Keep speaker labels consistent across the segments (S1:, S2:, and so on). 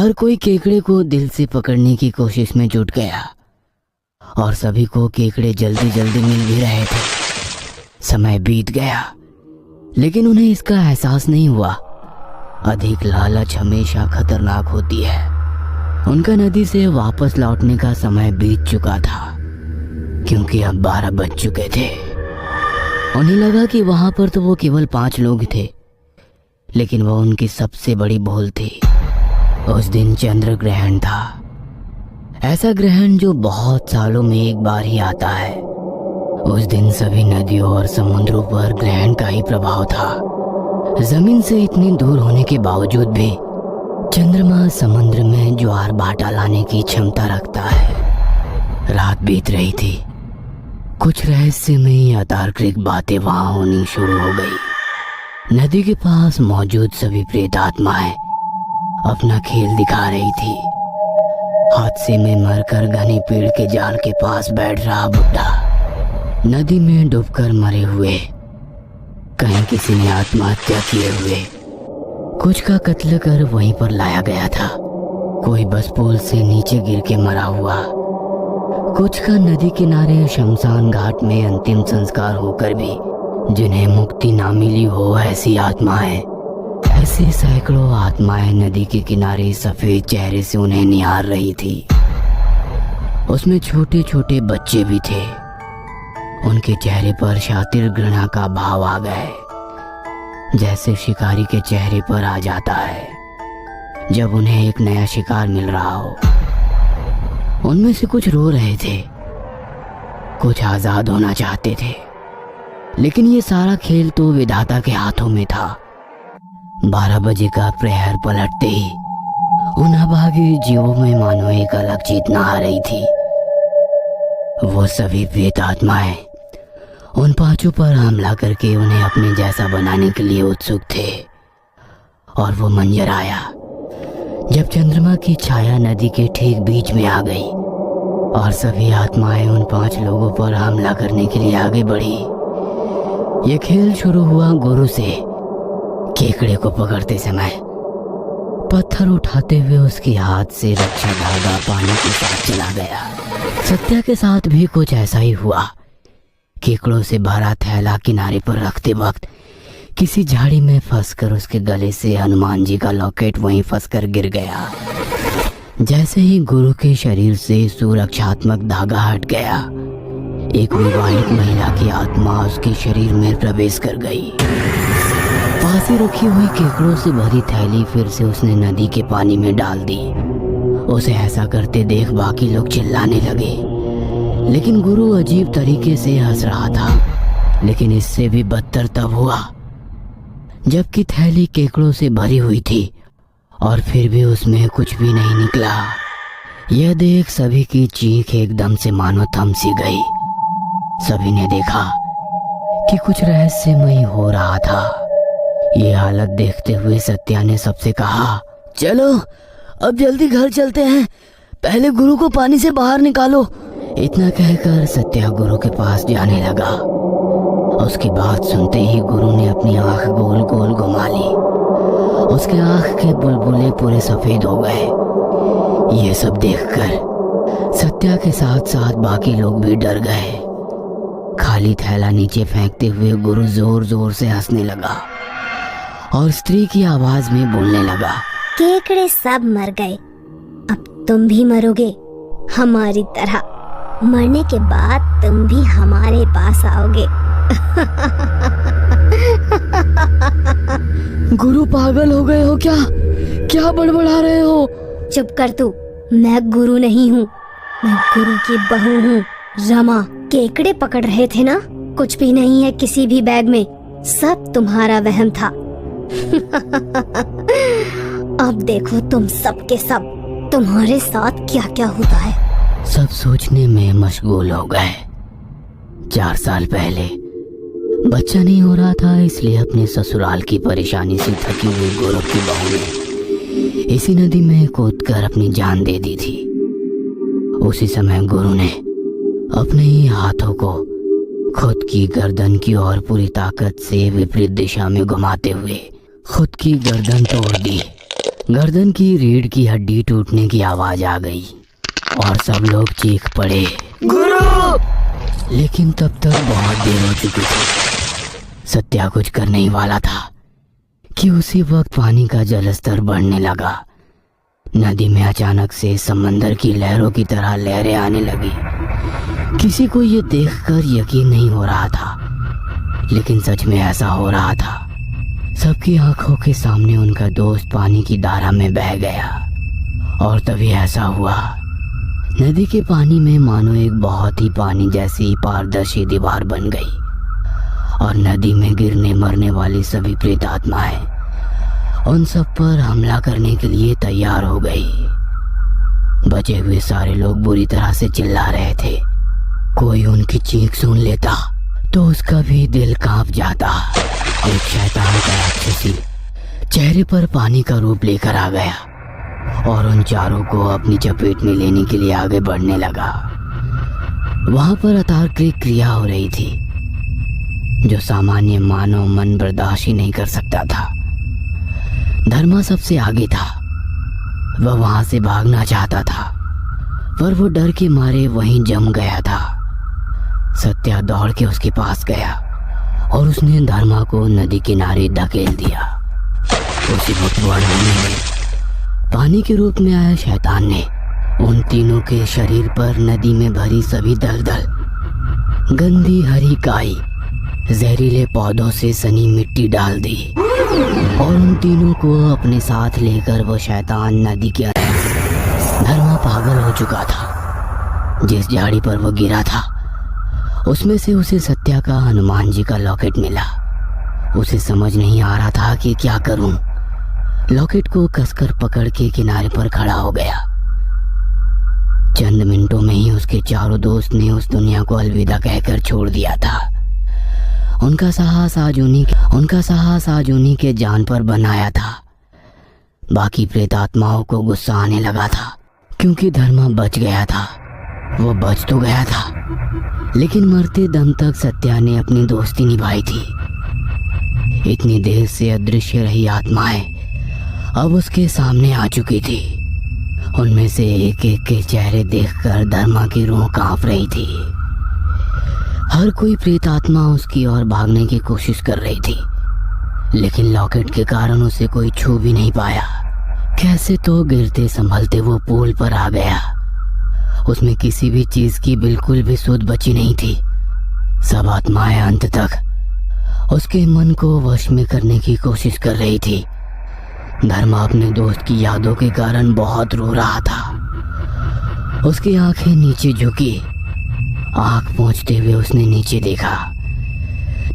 S1: हर कोई केकड़े को दिल से पकड़ने की कोशिश में जुट गया और सभी को केकड़े जल्दी जल्दी मिल भी रहे थे। समय बीत गया लेकिन उन्हें इसका एहसास नहीं हुआ। अधिक लालच हमेशा खतरनाक होती है। उनका नदी से वापस लौटने का समय बीत चुका था क्योंकि अब 12 बज चुके थे। उन्हें लगा कि वहां पर तो वो केवल 5 लोग थे, लेकिन वो उनकी सबसे बड़ी भूल थी। उस दिन चंद्र ग्रहण था, ऐसा ग्रहण जो बहुत सालों में एक बार ही आता है। उस दिन सभी नदियों और समुद्रों पर ग्रहण का ही प्रभाव था। जमीन से इतनी दूर होने के बावजूद भी चंद्रमा समुद्र में ज्वार भाटा लाने की क्षमता रखता है। रात बीत रही थी। कुछ रहस्यमयी अतार्किक बातें वहां होनी शुरू हो गई। नदी के पास मौजूद सभी प्रेत आत्माएं अपना खेल दिखा रही थी। हादसे में मरकर घने पेड़ के जाल के पास बैठ रहा बुड्ढा, नदी में डूबकर मरे हुए, कहीं किसी ने आत्महत्या किए हुए, कुछ का कत्ल कर वहीं पर लाया गया था, कोई बस पुल से नीचे गिर के मरा हुआ, कुछ का नदी किनारे शमशान घाट में अंतिम संस्कार होकर भी जिन्हें मुक्ति ना मिली हो ऐसी आत्माएं। ऐसे सैकड़ों आत्माएं नदी के किनारे सफेद चेहरे से उन्हें निहार रही थी। उसमें छोटे छोटे बच्चे भी थे। उनके चेहरे पर शातिर घृणा का भाव आ गए, जैसे शिकारी के चेहरे पर आ जाता है जब उन्हें एक नया शिकार मिल रहा हो। उनमें से कुछ रो रहे थे, कुछ आजाद होना चाहते थे, लेकिन ये सारा खेल तो विधाता के हाथों में था। 12 बजे का प्रहर पलटते ही उन अभागे जीवों में मानो एक अलग चेतना आ रही थी। वो सभी प्रेत आत्माएं उन 5 पर हमला करके उन्हें अपने जैसा बनाने के लिए उत्सुक थे। और वो मंजर आया जब चंद्रमा की छाया नदी के ठीक बीच में आ गई और सभी आत्माएं उन 5 लोगों पर हमला करने के लिए आगे बढ़ी। ये खेल शुरू हुआ गुरु से। केकड़े को पकड़ते समय पत्थर उठाते हुए उसके हाथ से रक्षा धागा पानी के साथ चला गया। सत्या के साथ भी कुछ ऐसा ही हुआ। केकड़ों से भरा थैला किनारे पर रखते वक्त किसी झाड़ी में फंसकर उसके गले से हनुमान जी का लॉकेट वहीं फंसकर गिर गया। जैसे ही गुरु के शरीर से सुरक्षात्मक धागा हट गया, एक विवाहित महिला की आत्मा उसके शरीर में प्रवेश कर गई। फांसी रखी हुई केकड़ों से भरी थैली फिर से उसने नदी के पानी में डाल दी। उसे ऐसा करते देख बाकी लोग चिल्लाने लगे, लेकिन गुरु अजीब तरीके से हंस रहा था। लेकिन इससे भी बदतर तब हुआ जबकि थैली केकड़ों से भरी हुई थी और फिर भी उसमें कुछ भी नहीं निकला। यह देख सभी की चीख एकदम से मानो थम सी गई। सभी ने देखा कि कुछ रहस्यमय हो रहा था। ये हालत देखते हुए सत्या ने सबसे कहा, चलो अब जल्दी घर चलते हैं, पहले गुरु को पानी से बाहर निकालो। इतना कहकर सत्या गुरु के पास जाने लगा। उसकी बात सुनते ही गुरु ने अपनी आंख गोल गोल घुमा ली। उसके आंख के बुलबुले पूरे सफेद हो गए। ये सब देखकर सत्या के साथ साथ बाकी लोग भी डर गए। खाली थैला नीचे फेंकते हुए गुरु जोर जोर से हंसने लगा और स्त्री की आवाज में बोलने लगा,
S2: केकड़े सब मर गए, अब तुम भी मरोगे हमारी तरह। मरने के बाद तुम भी हमारे पास आओगे।
S1: गुरु पागल हो गए हो क्या? क्या बड़बड़ा रहे हो?
S2: चुप कर तू, मैं गुरु नहीं हूँ, मैं गुरु की बहू हूँ, रमा। केकड़े पकड़ रहे थे ना, कुछ भी नहीं है किसी भी बैग में, सब तुम्हारा वहम था। अब देखो तुम सब के सब, तुम्हारे साथ क्या क्या होता है।
S1: सब सोचने में मशगूल हो गए। 4 साल पहले बच्चा नहीं हो रहा था, इसलिए अपने ससुराल की परेशानी से थकी हुई गौरव की बहू ने इसी नदी में कूदकर अपनी जान दे दी थी। उसी समय गुरु ने अपने ही हाथों को खुद की गर्दन की ओर पूरी ताकत से विपरीत दिशा में घुमाते हुए खुद की गर्दन तोड़ दी। गर्दन की रीढ़ की हड्डी टूटने की आवाज आ गई और सब लोग चीख पड़े, गुरु! लेकिन तब तक बहुत देर हो चुकी थी। सत्या कुछ करने ही वाला था कि उसी वक्त पानी का जलस्तर बढ़ने लगा। नदी में अचानक से समंदर की लहरों की तरह लहरें आने लगी। किसी को ये देखकर यकीन नहीं हो रहा था, लेकिन सच में ऐसा हो रहा था। सबकी आंखों के सामने उनका दोस्त पानी की धारा में बह गया और तभी ऐसा हुआ। नदी के पानी में मानो एक बहुत ही पानी जैसी पारदर्शी दीवार बन गई और नदी में गिरने मरने वाली सभी प्रेतात्माएं उन सब पर हमला करने के लिए तैयार हो गई। बचे हुए सारे लोग बुरी तरह से चिल्ला रहे थे। कोई उनकी चीख सुन लेता तो उसका भी दिल कांप जाता। एक शैतान का राक्षसी चेहरे पर पानी का रूप लेकर आ गया और उन चारों को अपनी चपेट में लेने के लिए आगे बढ़ने लगा। वहां पर अतार्किक क्रिया हो रही थी जो सामान्य मानव मन बर्दाश्त ही नहीं कर सकता था। धर्मा सबसे आगे था। वह वहां से भागना चाहता था, पर वो डर के मारे वहीं जम गया था। सत्या दौड़ के उसके पास गया और उसने धर्मा को नदी किनारे धकेल दिया। उसी वक्त में पानी के रूप में आया शैतान ने उन तीनों के शरीर पर नदी में भरी सभी दलदल, गंदी हरी काई, जहरीले पौधों से सनी मिट्टी डाल दी और उन तीनों को अपने साथ लेकर वो शैतान नदी के अंदर। धर्मा पागल हो चुका था। जिस झाड़ी पर वो गिरा था उसमें से उसे सत्या का हनुमान जी का लॉकेट मिला। उसे समझ नहीं आ रहा था कि क्या करूं। लॉकेट को कसकर पकड़ के किनारे पर खड़ा हो गया। चंद मिनटों में ही उसके चारों दोस्त ने उस दुनिया को अलविदा कहकर छोड़ दिया था। उनका साहस आज उन्हीं के जान पर बनाया था। बाकी प्रेतात्माओं को गुस्सा आने लगा था क्योंकि धर्मा बच गया था। वो बच तो गया था, लेकिन मरते दम तक सत्या ने अपनी दोस्ती निभाई थी। इतनी देर से अदृश्य रही आत्माएं अब उसके सामने आ चुकी थी। उनमें से एक एक के चेहरे देखकर धर्मा की रूह कांप रही थी। हर कोई प्रेतात्मा उसकी ओर भागने की कोशिश कर रही थी, लेकिन लॉकेट के कारण उसे कोई छू भी नहीं पाया। कैसे तो गिरते संभलते वो पुल पर आ गया। उसमें किसी भी चीज की बिल्कुल भी सुध बची नहीं थी। सब आत्माएं अंत तक उसके मन को वश में करने की कोशिश कर रही थी। धर्मा अपने दोस्त की यादों के कारण बहुत रो रहा था। उसकी आंखें नीचे झुकी। आंख पोंछते हुए उसने नीचे देखा।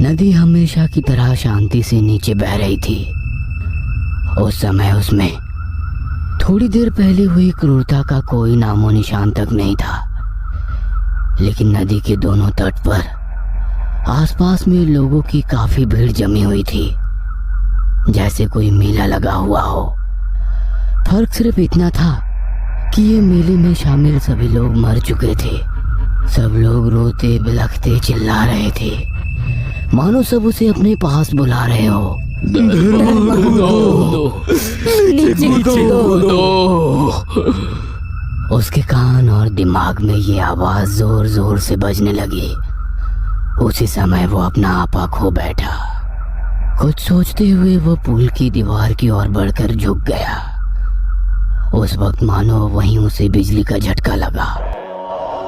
S1: नदी हमेशा की तरह शांति से नीचे बह रही थी। उस समय उसमें थोड़ी देर पहले हुई क्रूरता का कोई नामो निशान तक नहीं था। लेकिन नदी के दोनों तट पर आसपास में लोगों की काफी भीड़ जमी हुई थी, जैसे कोई मेला लगा हुआ हो। फर्क सिर्फ इतना था कि ये मेले में शामिल सभी लोग मर चुके थे। सब लोग रोते बिलखते चिल्ला रहे थे, मानो सब उसे अपने पास बुला रहे हो। उसके कान और दिमाग में ये आवाज जोर जोर से बजने लगी। उसी समय वो अपना आपा खो बैठा। कुछ सोचते हुए वो पुल की दीवार की ओर बढ़कर झुक गया। उस वक्त मानो वहीं उसे बिजली का झटका लगा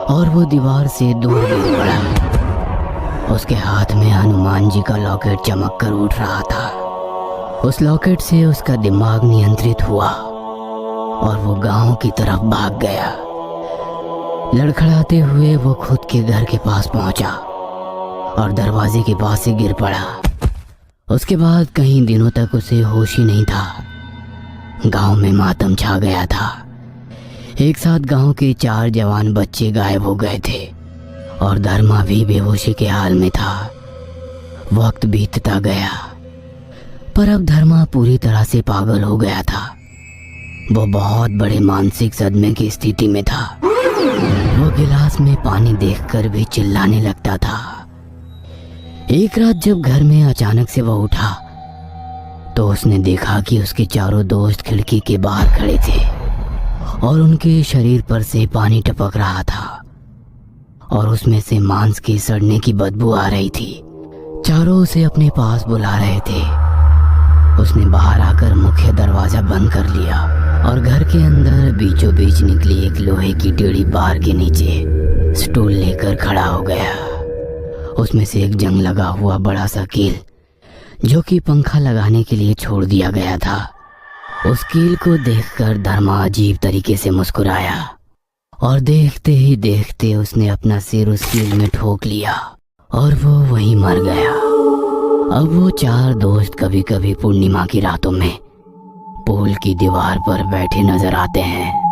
S1: और वो दीवार से दूर गिर पड़ा। उसके हाथ में हनुमान जी का लॉकेट चमक कर उठ रहा था। उस लॉकेट से उसका दिमाग नियंत्रित हुआ और वो गांव की तरफ भाग गया। लड़खड़ाते हुए वो खुद के घर के पास पहुंचा और दरवाजे के पास ही गिर पड़ा। उसके बाद कई दिनों तक उसे होश ही नहीं था। गांव में मातम छा गया था। एक साथ गांव के 4 जवान बच्चे गायब हो गए थे और धर्मा भी बेहोशी के हाल में था। वक्त बीतता गया, पर अब धर्मा पूरी तरह से पागल हो गया था। वो बहुत बड़े मानसिक सदमे की स्थिति में था। वो गिलास में पानी देखकर भी चिल्लाने लगता था। एक रात जब घर में अचानक से वह उठा तो उसने देखा कि उसके चारों दोस्त खिड़की के बाहर खड़े थे और उनके शरीर पर से पानी टपक रहा था और उसमें से मांस के सड़ने की बदबू आ रही थी। चारों उसे अपने पास बुला रहे थे। उसने बाहर आकर मुख्य दरवाजा बंद कर लिया और घर के अंदर बीचों बीच निकली एक लोहे की टेढ़ी बार के नीचे स्टूल लेकर खड़ा हो गया। उसमें से एक जंग लगा हुआ बड़ा सा कील, जो कि पंखा लगाने के लिए छोड़ दिया गया था। उस कील को देखकर धर्मा अजीब तरीके से मुस्कुराया और देखते ही देखते उसने अपना सिर उस कील में ठोक लिया और वो वहीं मर गया। अब वो 4 दोस्त कभी कभी पूर्णिमा की रातों में पुल की दीवार पर बैठे नजर आते हैं।